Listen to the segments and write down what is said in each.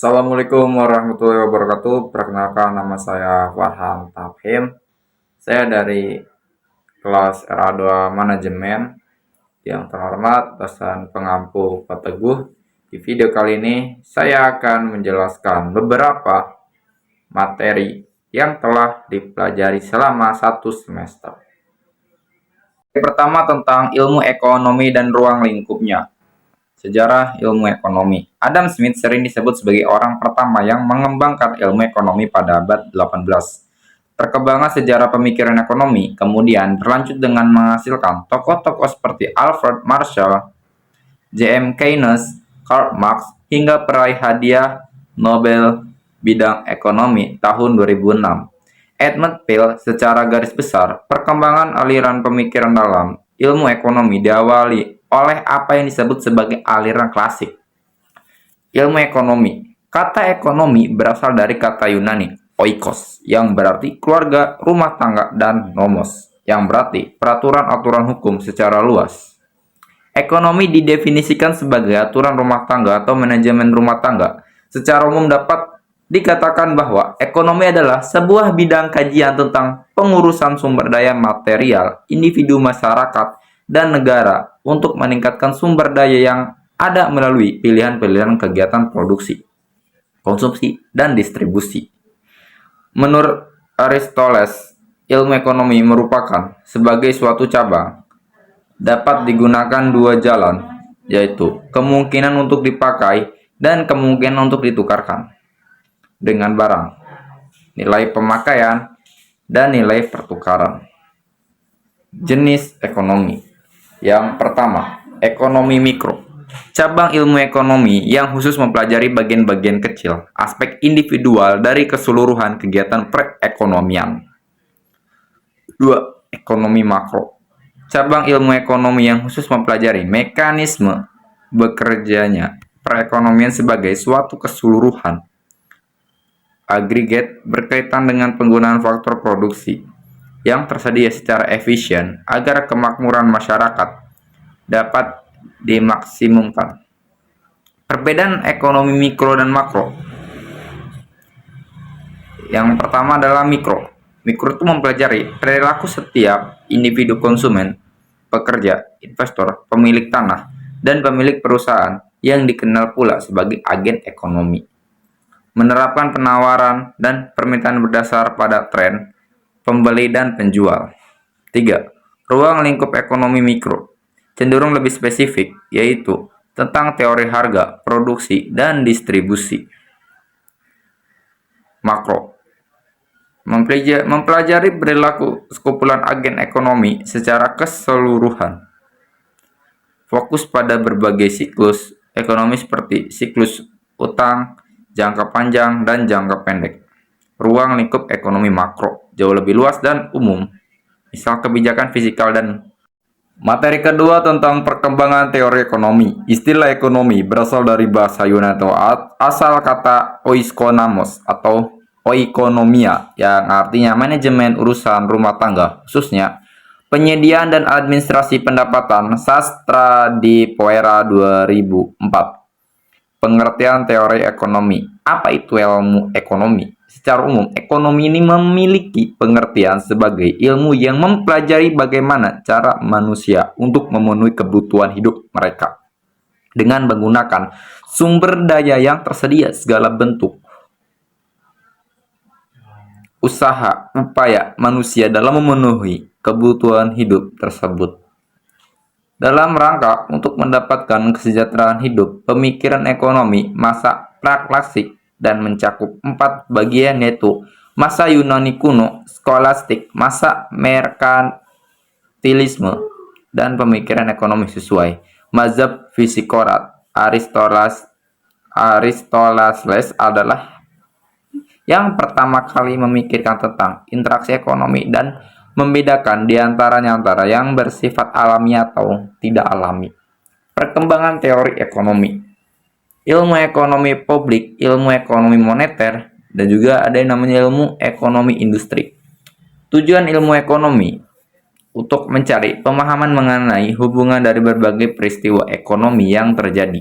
Assalamualaikum warahmatullahi wabarakatuh. Perkenalkan, nama saya Farhan Tafhim. Saya dari kelas RA2 Manajemen. Yang terhormat dosen pengampu Pak Teguh. Di video kali ini saya akan menjelaskan beberapa materi yang telah dipelajari selama satu semester. Yang pertama tentang ilmu ekonomi dan ruang lingkupnya. Sejarah ilmu ekonomi. Adam Smith sering disebut sebagai orang pertama yang mengembangkan ilmu ekonomi pada abad 18. Perkembangan sejarah pemikiran ekonomi kemudian berlanjut dengan menghasilkan tokoh-tokoh seperti Alfred Marshall, J.M. Keynes, Karl Marx, hingga peraih hadiah Nobel bidang ekonomi tahun 2006. Edmund Peale. Secara garis besar, perkembangan aliran pemikiran dalam ilmu ekonomi diawali oleh apa yang disebut sebagai aliran klasik. Ilmu ekonomi. Kata ekonomi berasal dari kata Yunani, oikos, yang berarti keluarga, rumah tangga, dan nomos, yang berarti peraturan-aturan hukum secara luas. Ekonomi didefinisikan sebagai aturan rumah tangga atau manajemen rumah tangga. Secara umum dapat dikatakan bahwa ekonomi adalah sebuah bidang kajian tentang pengurusan sumber daya material, individu, masyarakat, dan negara untuk meningkatkan sumber daya yang ada melalui pilihan-pilihan kegiatan produksi, konsumsi, dan distribusi. Menurut Aristoteles, ilmu ekonomi merupakan sebagai suatu cabang dapat digunakan dua jalan, yaitu kemungkinan untuk dipakai dan kemungkinan untuk ditukarkan dengan barang, nilai pemakaian, dan nilai pertukaran. Jenis ekonomi. Yang pertama, ekonomi mikro. Cabang ilmu ekonomi yang khusus mempelajari bagian-bagian kecil, aspek individual dari keseluruhan kegiatan perekonomian. 2. Ekonomi makro. Cabang ilmu ekonomi yang khusus mempelajari mekanisme bekerjanya perekonomian sebagai suatu keseluruhan agregat berkaitan dengan penggunaan faktor produksi yang tersedia secara efisien agar kemakmuran masyarakat dapat dimaksimumkan. Perbedaan ekonomi mikro dan makro. Yang pertama adalah mikro. Mikro itu mempelajari perilaku setiap individu konsumen, pekerja, investor, pemilik tanah, dan pemilik perusahaan yang dikenal pula sebagai agen ekonomi. Menerapkan penawaran dan permintaan berdasar pada tren pembeli dan penjual. 3. Ruang lingkup ekonomi mikro cenderung lebih spesifik, yaitu tentang teori harga, produksi, dan distribusi. Makro mempelajari perilaku sekumpulan agen ekonomi secara keseluruhan. Fokus pada berbagai siklus ekonomi seperti siklus utang, jangka panjang, dan jangka pendek. Ruang lingkup ekonomi makro jauh lebih luas dan umum, misal kebijakan fiskal dan materi kedua tentang perkembangan teori ekonomi. Istilah ekonomi berasal dari bahasa Yunani atau asal kata oikonomos atau oikonomia yang artinya manajemen urusan rumah tangga, khususnya penyediaan dan administrasi pendapatan. Sastra di Poera 2004. Pengertian teori ekonomi. Apa itu ilmu ekonomi? Secara umum, ekonomi ini memiliki pengertian sebagai ilmu yang mempelajari bagaimana cara manusia untuk memenuhi kebutuhan hidup mereka dengan menggunakan sumber daya yang tersedia segala bentuk usaha upaya manusia dalam memenuhi kebutuhan hidup tersebut. Dalam rangka untuk mendapatkan kesejahteraan hidup, pemikiran ekonomi masa praklasik dan mencakup 4 bagian, yaitu masa Yunani kuno, skolastik, masa merkantilisme, dan pemikiran ekonomi sesuai mazhab Fisikorat. Aristoteles adalah yang pertama kali memikirkan tentang interaksi ekonomi dan membedakan di antaranya antara yang bersifat alami atau tidak alami. Perkembangan teori ekonomi. Ilmu ekonomi publik, ilmu ekonomi moneter, dan juga ada yang namanya ilmu ekonomi industri. Tujuan ilmu ekonomi untuk mencari pemahaman mengenai hubungan dari berbagai peristiwa ekonomi yang terjadi.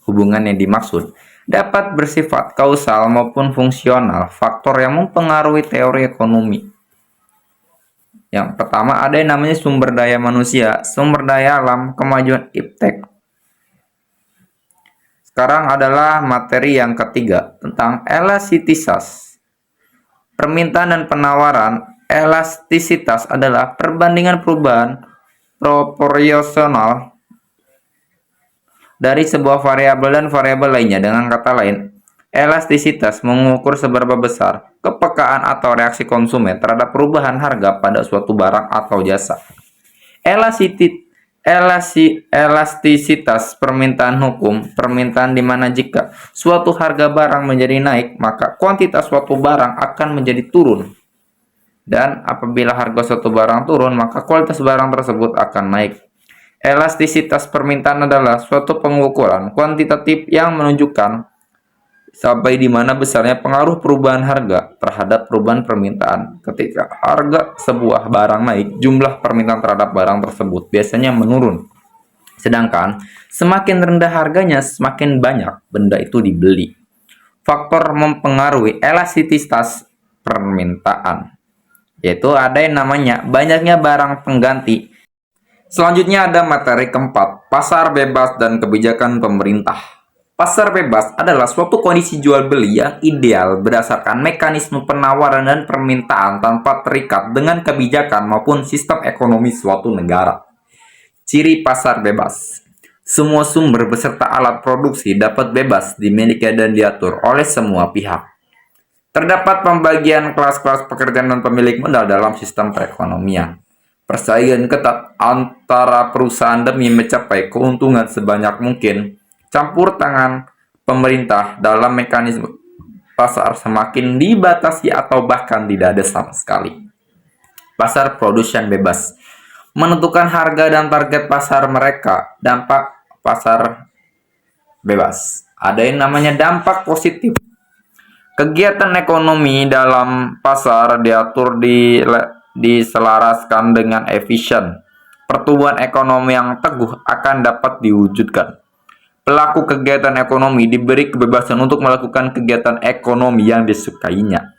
Hubungan yang dimaksud dapat bersifat kausal maupun fungsional, faktor yang mempengaruhi teori ekonomi. Yang pertama ada yang namanya sumber daya manusia, sumber daya alam, kemajuan iptek. Sekarang adalah materi yang ketiga tentang elastisitas. Permintaan dan penawaran. Elastisitas adalah perbandingan perubahan proporsional dari sebuah variabel dan variabel lainnya. Dengan kata lain, elastisitas mengukur seberapa besar kepekaan atau reaksi konsumen terhadap perubahan harga pada suatu barang atau jasa. Elastisitas permintaan hukum, permintaan di mana jika suatu harga barang menjadi naik, maka kuantitas suatu barang akan menjadi turun. Dan apabila harga suatu barang turun, maka kualitas barang tersebut akan naik. Elastisitas permintaan adalah suatu pengukuran kuantitatif yang menunjukkan sampai di mana besarnya pengaruh perubahan harga terhadap perubahan permintaan. Ketika harga sebuah barang naik, jumlah permintaan terhadap barang tersebut biasanya menurun. Sedangkan semakin rendah harganya, semakin banyak benda itu dibeli. Faktor mempengaruhi elastisitas permintaan, yaitu ada yang namanya banyaknya barang pengganti. Selanjutnya ada materi keempat, pasar bebas dan kebijakan pemerintah. Pasar bebas adalah suatu kondisi jual beli yang ideal berdasarkan mekanisme penawaran dan permintaan tanpa terikat dengan kebijakan maupun sistem ekonomi suatu negara. Ciri pasar bebas. Semua sumber beserta alat produksi dapat bebas dimiliki dan diatur oleh semua pihak. Terdapat pembagian kelas-kelas pekerjaan dan pemilik modal dalam sistem perekonomian. Persaingan ketat antara perusahaan demi mencapai keuntungan sebanyak mungkin. Campur tangan pemerintah dalam mekanisme pasar semakin dibatasi atau bahkan tidak ada sama sekali. Pasar produsen bebas menentukan harga dan target pasar mereka. Dampak pasar bebas. Ada yang namanya dampak positif. Kegiatan ekonomi dalam pasar diatur diselaraskan dengan efisien. Pertumbuhan ekonomi yang teguh akan dapat diwujudkan. Pelaku kegiatan ekonomi diberi kebebasan untuk melakukan kegiatan ekonomi yang disukainya.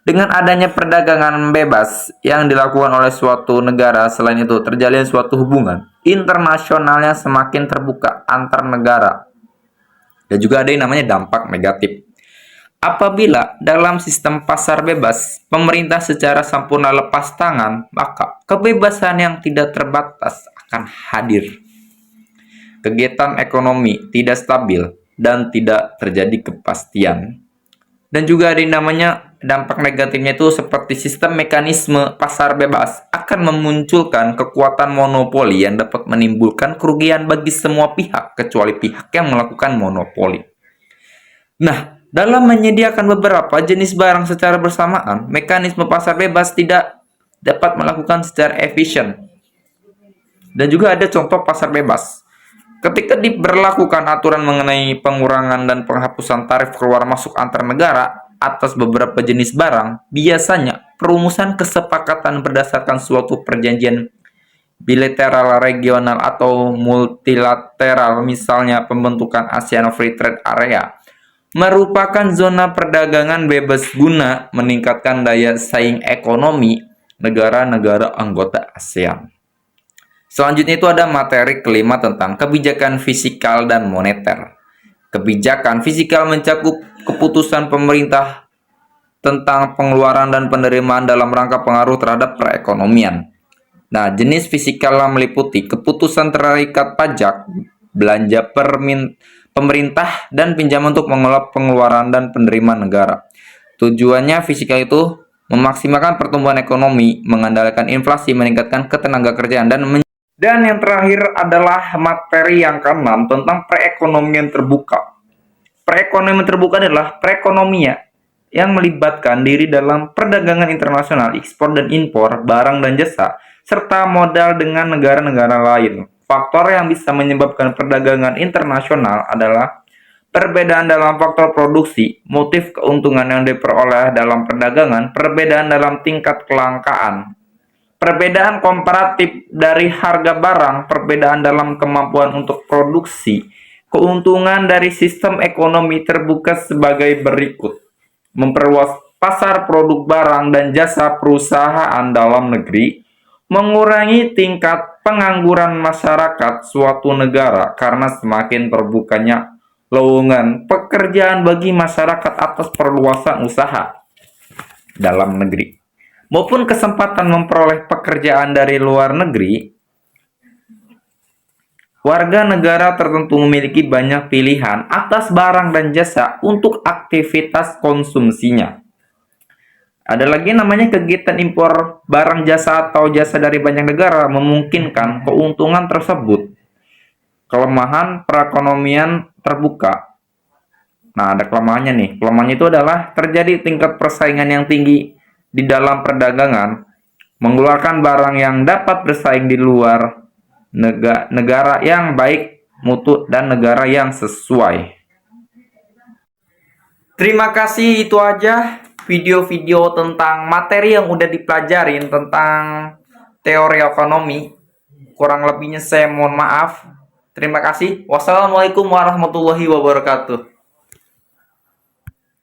Dengan adanya perdagangan bebas yang dilakukan oleh suatu negara, selain itu terjalin suatu hubungan internasionalnya semakin terbuka antar negara. Dan juga ada yang namanya dampak negatif. Apabila dalam sistem pasar bebas, pemerintah secara sempurna lepas tangan, maka kebebasan yang tidak terbatas akan hadir. Kegiatan ekonomi tidak stabil dan tidak terjadi kepastian. Dan juga ada yang namanya dampak negatifnya itu seperti sistem mekanisme pasar bebas akan memunculkan kekuatan monopoli yang dapat menimbulkan kerugian bagi semua pihak kecuali pihak yang melakukan monopoli. Nah, dalam menyediakan beberapa jenis barang secara bersamaan, mekanisme pasar bebas tidak dapat melakukan secara efisien. Dan juga ada contoh pasar bebas. Ketika diberlakukan aturan mengenai pengurangan dan penghapusan tarif keluar masuk antar negara atas beberapa jenis barang, biasanya perumusan kesepakatan berdasarkan suatu perjanjian bilateral, regional, atau multilateral, misalnya pembentukan ASEAN Free Trade Area, merupakan zona perdagangan bebas guna meningkatkan daya saing ekonomi negara-negara anggota ASEAN. Selanjutnya itu ada materi kelima tentang kebijakan fiskal dan moneter. Kebijakan fiskal mencakup keputusan pemerintah tentang pengeluaran dan penerimaan dalam rangka pengaruh terhadap perekonomian. Nah, jenis fiskal meliputi keputusan terikat pajak, belanja pemerintah, dan pinjaman untuk mengelola pengeluaran dan penerimaan negara. Tujuannya fiskal itu memaksimalkan pertumbuhan ekonomi, mengandalkan inflasi, meningkatkan ketenagakerjaan, dan yang terakhir adalah materi yang keenam tentang perekonomian terbuka. Perekonomian terbuka adalah perekonomian yang melibatkan diri dalam perdagangan internasional, ekspor dan impor barang dan jasa, serta modal dengan negara-negara lain. Faktor yang bisa menyebabkan perdagangan internasional adalah perbedaan dalam faktor produksi, motif keuntungan yang diperoleh dalam perdagangan, perbedaan dalam tingkat kelangkaan, perbedaan komparatif dari harga barang, perbedaan dalam kemampuan untuk produksi, Keuntungan dari sistem ekonomi terbuka sebagai berikut: memperluas pasar produk barang dan jasa perusahaan dalam negeri, mengurangi tingkat pengangguran masyarakat suatu negara karena semakin terbukanya lowongan pekerjaan bagi masyarakat atas perluasan usaha dalam negeri, maupun kesempatan memperoleh pekerjaan dari luar negeri. Warga negara tertentu memiliki banyak pilihan atas barang dan jasa untuk aktivitas konsumsinya. Ada lagi namanya kegiatan impor barang jasa atau jasa dari banyak negara memungkinkan keuntungan tersebut. Kelemahan perekonomian terbuka. Nah, ada kelemahannya nih. Kelemahannya itu adalah terjadi tingkat persaingan yang tinggi di dalam perdagangan, mengeluarkan barang yang dapat bersaing di luar negara yang baik mutu dan negara yang sesuai. Terima kasih, itu aja video-video tentang materi yang udah dipelajarin tentang teori ekonomi. Kurang lebihnya saya mohon maaf. Terima kasih. Wassalamualaikum warahmatullahi wabarakatuh.